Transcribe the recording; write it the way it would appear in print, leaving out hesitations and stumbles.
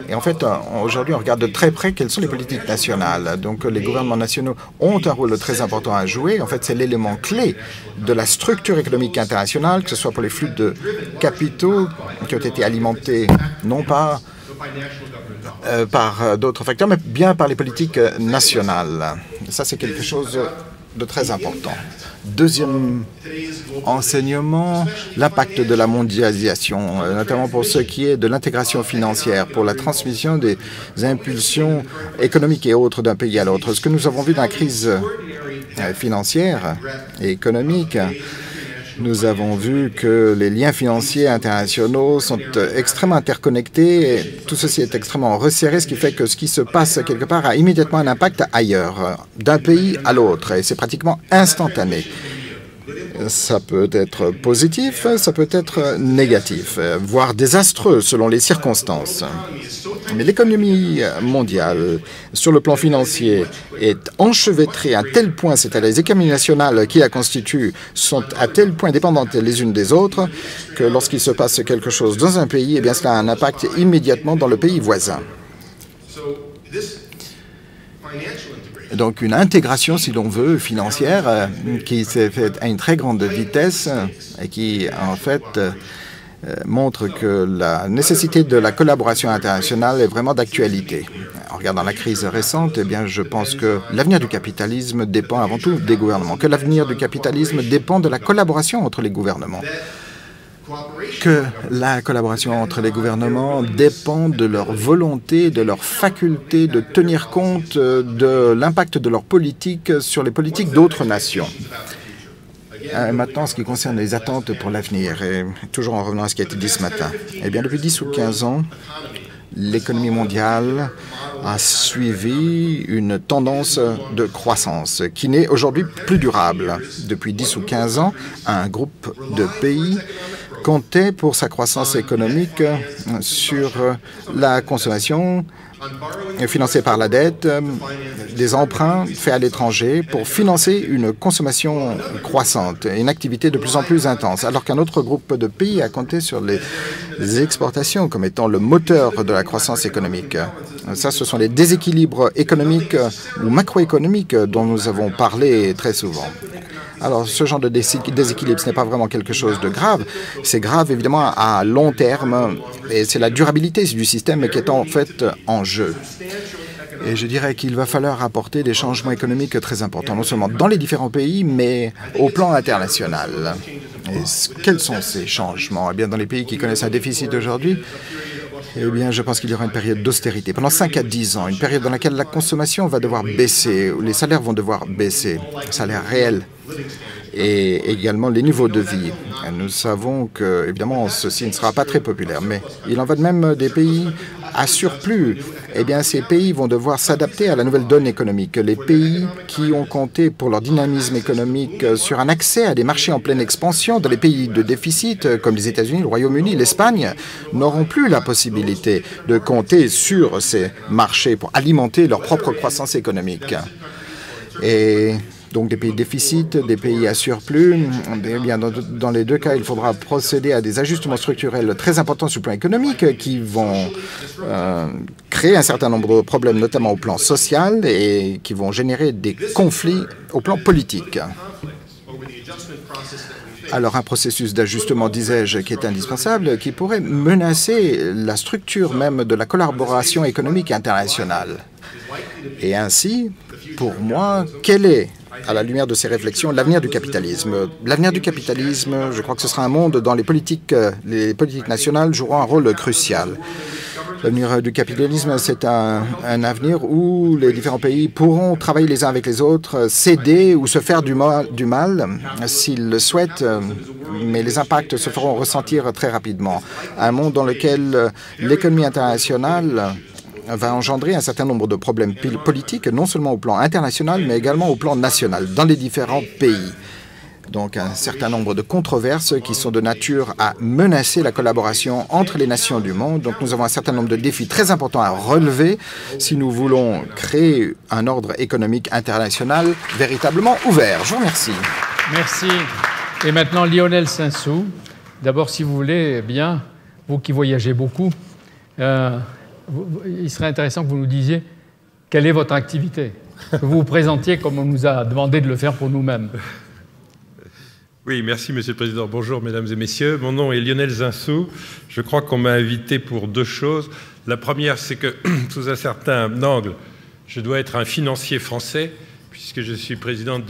Et en fait, aujourd'hui, on regarde de très près quelles sont les politiques nationales. Donc, les gouvernements nationaux ont un rôle très important à jouer. En fait, c'est l'élément clé de la structure économique internationale, que ce soit pour les flux de capitaux qui ont été alimentés non pas par d'autres facteurs, mais bien par les politiques nationales. Ça, c'est quelque chose de très important. Deuxième enseignement, l'impact de la mondialisation, notamment pour ce qui est de l'intégration financière, pour la transmission des impulsions économiques et autres d'un pays à l'autre. Ce que nous avons vu dans la crise financière et économique, nous avons vu que les liens financiers internationaux sont extrêmement interconnectés. Et tout ceci est extrêmement resserré, ce qui fait que ce qui se passe quelque part a immédiatement un impact ailleurs, d'un pays à l'autre. Et c'est pratiquement instantané. Ça peut être positif, ça peut être négatif, voire désastreux selon les circonstances. Mais l'économie mondiale, sur le plan financier, est enchevêtrée à tel point, c'est-à-dire les économies nationales qui la constituent sont à tel point dépendantes les unes des autres que lorsqu'il se passe quelque chose dans un pays, eh bien, cela a un impact immédiatement dans le pays voisin. Donc une intégration, si l'on veut, financière, qui s'est faite à une très grande vitesse et qui, en fait, montre que la nécessité de la collaboration internationale est vraiment d'actualité. En regardant la crise récente, eh bien, je pense que l'avenir du capitalisme dépend avant tout des gouvernements, que l'avenir du capitalisme dépend de la collaboration entre les gouvernements, que la collaboration entre les gouvernements dépend de leur volonté, de leur faculté de tenir compte de l'impact de leur politique sur les politiques d'autres nations. Maintenant, en ce qui concerne les attentes pour l'avenir, et toujours en revenant à ce qui a été dit ce matin, eh bien, depuis 10 ou 15 ans, l'économie mondiale a suivi une tendance de croissance qui n'est aujourd'hui plus durable. Depuis 10 ou 15 ans, un groupe de pays comptait pour sa croissance économique sur la consommation financée par la dette, des emprunts faits à l'étranger pour financer une consommation croissante et une activité de plus en plus intense, alors qu'un autre groupe de pays a compté sur les exportations comme étant le moteur de la croissance économique. Ça, ce sont les déséquilibres économiques ou macroéconomiques dont nous avons parlé très souvent. Alors, ce genre de déséquilibre, ce n'est pas vraiment quelque chose de grave. C'est grave, évidemment, à long terme, et c'est la durabilité du système qui est en fait en jeu. Et je dirais qu'il va falloir apporter des changements économiques très importants, non seulement dans les différents pays, mais au plan international. Et quels sont ces changements? Eh bien, dans les pays qui connaissent un déficit aujourd'hui, eh bien, je pense qu'il y aura une période d'austérité. Pendant 5 à 10 ans, une période dans laquelle la consommation va devoir baisser, où les salaires vont devoir baisser, salaires réels, et également les niveaux de vie. Nous savons que, évidemment, ceci ne sera pas très populaire, mais il en va de même des pays à surplus. Eh bien, ces pays vont devoir s'adapter à la nouvelle donne économique. Les pays qui ont compté pour leur dynamisme économique sur un accès à des marchés en pleine expansion, dans les pays de déficit, comme les États-Unis, le Royaume-Uni, l'Espagne, n'auront plus la possibilité de compter sur ces marchés pour alimenter leur propre croissance économique. Et donc des pays de déficit, des pays à surplus. Eh bien, dans les deux cas, il faudra procéder à des ajustements structurels très importants sur le plan économique qui vont créer un certain nombre de problèmes, notamment au plan social, et qui vont générer des conflits au plan politique. Alors un processus d'ajustement, disais-je, qui est indispensable, qui pourrait menacer la structure même de la collaboration économique internationale. Et ainsi, pour moi, quel est, à la lumière de ces réflexions, l'avenir du capitalisme? L'avenir du capitalisme, je crois que ce sera un monde dont les politiques nationales joueront un rôle crucial. L'avenir du capitalisme, c'est un avenir où les différents pays pourront travailler les uns avec les autres, s'aider ou se faire du mal s'ils le souhaitent, mais les impacts se feront ressentir très rapidement. Un monde dans lequel l'économie internationale va engendrer un certain nombre de problèmes politiques, non seulement au plan international, mais également au plan national, dans les différents pays. Donc un certain nombre de controverses qui sont de nature à menacer la collaboration entre les nations du monde. Donc nous avons un certain nombre de défis très importants à relever si nous voulons créer un ordre économique international véritablement ouvert. Je vous remercie. Merci. Et maintenant, Lionel Saint-Sou. D'abord, si vous voulez, eh bien, vous qui voyagez beaucoup, il serait intéressant que vous nous disiez quelle est votre activité, que vous vous présentiez comme on nous a demandé de le faire pour nous-mêmes. Oui, merci Monsieur le Président. Bonjour Mesdames et Messieurs. Mon nom est Lionel Zinsou. Je crois qu'on m'a invité pour deux choses. La première, c'est que sous un certain angle, je dois être un financier français, puisque je suis président de